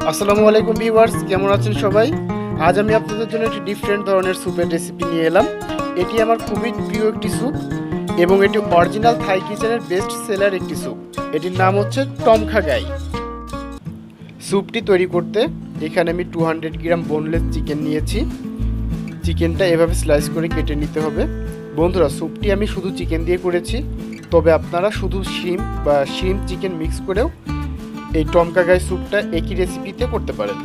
আসসালামু আলাইকুম ভিউয়ার্স, কেমন আছেন সবাই? আজ আমি আপনাদের জন্য একটি ডিফারেন্ট ধরনের স্যুপের রেসিপি নিয়ে এলাম। এটি আমার খুবই প্রিয় একটি স্যুপ এবং এটি অরিজিনাল থাই কিচেনের বেস্ট সেলার একটি স্যুপ। এটির নাম হচ্ছে খা গাই। স্যুপটি তৈরি করতে এখানে আমি 200 গ্রাম বোনলেস চিকেন নিয়েছি। চিকেনটা এভাবে স্লাইস করে কেটে নিতে হবে। বন্ধুরা, স্যুপটি আমি শুধু চিকেন দিয়ে করেছি, তবে আপনারা শুধু শিম বা চিকেন মিক্স করেও এই খা গাই স্যুপটা একই রেসিপিতে করতে পারেন।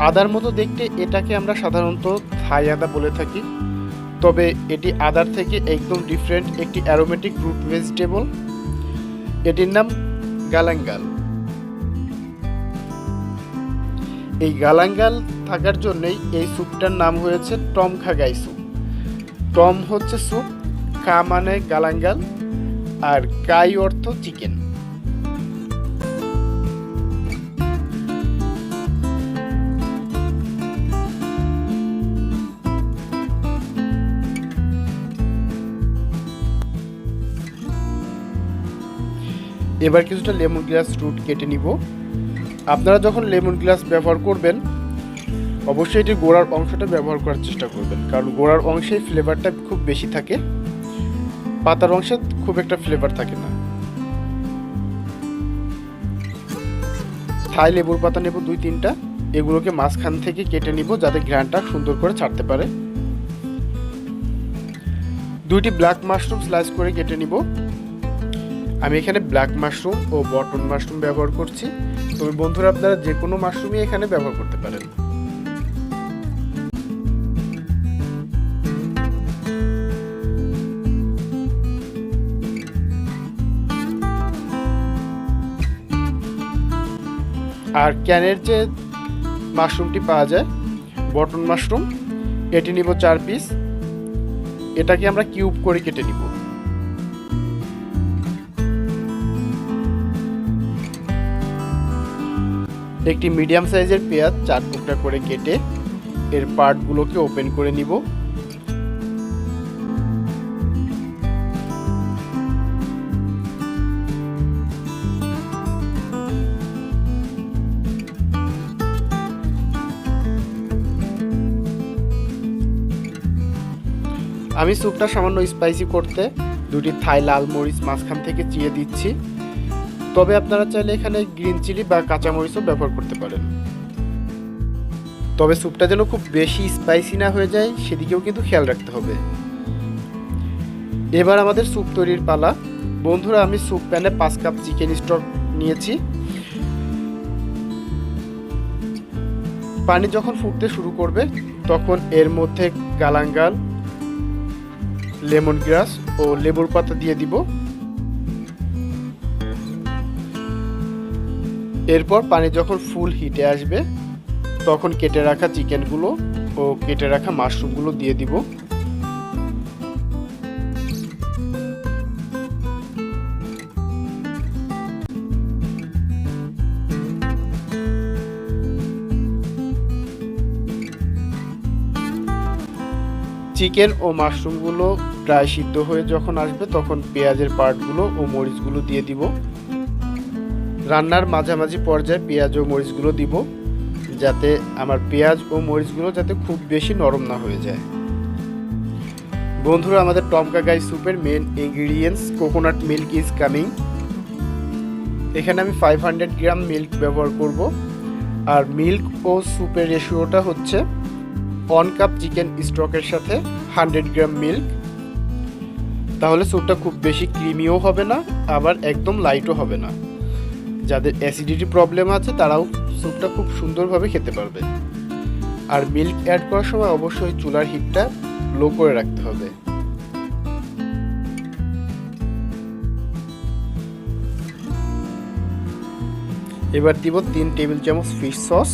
আদার মতো দেখতে এটাকে আমরা সাধারণত থাই আদা বলে থাকি, তবে এটি আদার থেকে একদম ডিফারেন্ট একটি অ্যারোমেটিক রুট ভেজিটেবল। এটির নাম গালাঙ্গাল। এই গালাঙ্গাল থাকার জন্যই এই স্যুপটার নাম হয়েছে খা গাই স্যুপ। টম হচ্ছে স্যুপ, খা মানে গালাঙ্গাল, আর গাই অর্থ চিকেন। এবার কিছুটা লেমন গ্রাস রুট কেটে নিব। আপনারা যখন লেমন গ্রাস ব্যবহার করবেন, অবশ্যই এটির গোড়ার অংশটা ব্যবহার করার চেষ্টা করবেন, কারণ গোড়ার অংশে ফ্লেভারটা খুব বেশি থাকে, পাতার অংশে খুব একটা ফ্লেভার থাকে না। থাই লেবুর পাতা নেব 2-3টা। এগুলোকে মাঝখান থেকে কেটে নিব যাতে ঘ্রাণটা সুন্দর করে ছাড়তে পারে। 2টি ব্ল্যাক মাশরুম স্লাইস করে কেটে নিব। আমি এখানে ব্ল্যাক মাশরুম ও বটন মাশরুম ব্যবহার করছি, তবে বন্ধুরা আপনারা যে কোনো মাশরুমই এখানে ব্যবহার করতে পারেন। আর ক্যানের যে মাশরুমটি পাওয়া যায়, বটন মাশরুম, এটি নিব 4 পিস। এটাকে আমরা কিউব করে কেটে নিব। একটি মিডিয়াম সাইজের পেঁয়াজ 4 টুকরা করে কেটে এর পার্টগুলোকে ওপেন করে নিব। আমি স্যুপটা সামান্য স্পাইসি করতে 2টি থাই লাল মরিচ মাঝখান থেকে চিড়ে দিচ্ছি, তবে আপনারা চাইলে এখানে গ্রিন চিলি বা কাঁচামরিচও ব্যবহার করতে পারেন। তবে স্যুপটা যেন খুব বেশি স্পাইসি না হয়ে যায় সেদিকেও কিন্তু খেয়াল রাখতে হবে। এবার আমাদের স্যুপ তৈরির পালা। বন্ধুরা, আমি স্যুপ প্যানে 5 কাপ চিকেন স্টক নিয়েছি। পানি যখন ফুটতে শুরু করবে তখন এর মধ্যে গালাঙ্গাল, লেমন গ্রাস ও লেবুর পাতা দিয়ে দিব। এরপর পানি যখন ফুল হিটে আসবে তখন কেটে রাখা চিকেনগুলো ও কেটে রাখা মাশরুমগুলো দিয়ে দিব। চিকেন ও মাশরুমগুলো প্রায় সিদ্ধ হয়ে যখন আসবে তখন পেঁয়াজের পার্টগুলো ও মরিচগুলো দিয়ে দিব। রান্নার মাঝামাঝি পর্যায়ে পেঁয়াজ ও মরিচগুলো দিব, যাতে আমার পেঁয়াজ ও মরিচগুলো যাতে খুব বেশি নরম না হয়ে যায়। বন্ধুরা, আমাদের খা গাই স্যুপের main ingredients coconut milk is coming. এখানে আমি 500 গ্রাম মিল্ক ব্যবহার করব, আর মিল্ক ও স্যুপের রেশিওটা হচ্ছে 1 কাপ চিকেন স্টকের সাথে 100 গ্রাম মিল্ক। তাহলে স্যুপটা খুব বেশি ক্রিমিও হবে না, আবার একদম লাইটও হবে না। যাদের অ্যাসিডিটি প্রবলেম আছে তারাও স্যুপটা খুব সুন্দরভাবে খেতে পারবে। আর মিল্ক অ্যাড করার সময় অবশ্যই চুলার হিটটা লো করে রাখতে হবে। এবার দিব 3 টেবিল চামচ ফিশ সস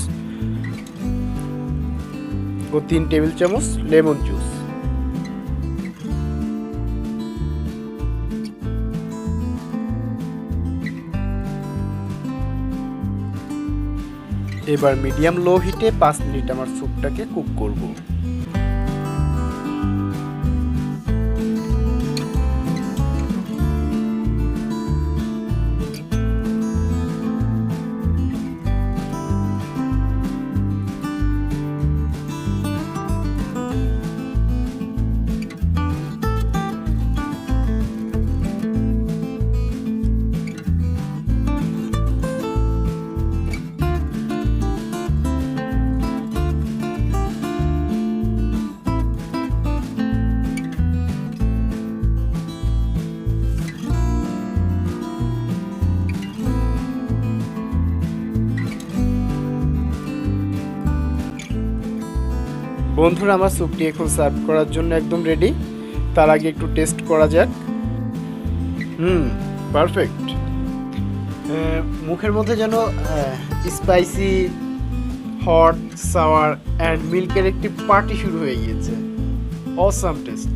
ও 3 টেবিল চামচ লেমন জুস। এবার মিডিয়াম লো হিটে 5 মিনিট আমার স্যুপটাকে কুক করব। বন্ধুরা, আমার স্যুপটি এখন সার্ভ করার জন্য একদম রেডি। তার আগে একটু টেস্ট করা যাক। পারফেক্ট। মুখের মধ্যে যেন স্পাইসি, হট, সাওয়ার অ্যান্ড মিল্কের একটি পার্টি শুরু হয়ে গিয়েছে। Awesome taste.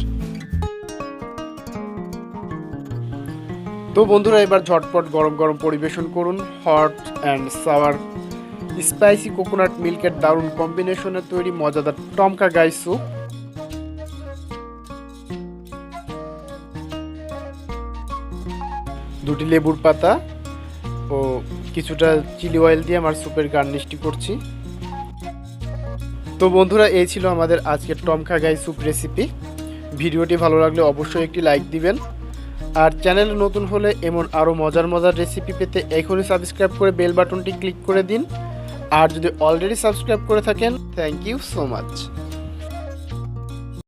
তো বন্ধুরা, এবার ঝটপট গরম গরম পরিবেশন করুন hot and sour spicy coconut মিল্কের দারুণ কম্বিনেশনে তৈরি মজাদার টমকা গাই স্যুপ। দুটি লেবুর পাতা ও কিছুটা চিলি অয়েল দিয়ে আমার স্যুপের গার্নিশটি করছি। তো বন্ধুরা, এই ছিল আমাদের আজকের টমকা গাই স্যুপ রেসিপি। ভিডিওটি ভালো লাগলে অবশ্যই একটি লাইক দিবেন, আর চ্যানেলে নতুন হলে এমন আরও মজার মজার রেসিপি পেতে এখনই সাবস্ক্রাইব করে বেল বাটনটি ক্লিক করে দিন। আর যদি অলরেডি সাবস্ক্রাইব করে থাকেন, থ্যাংক ইউ সো মাচ।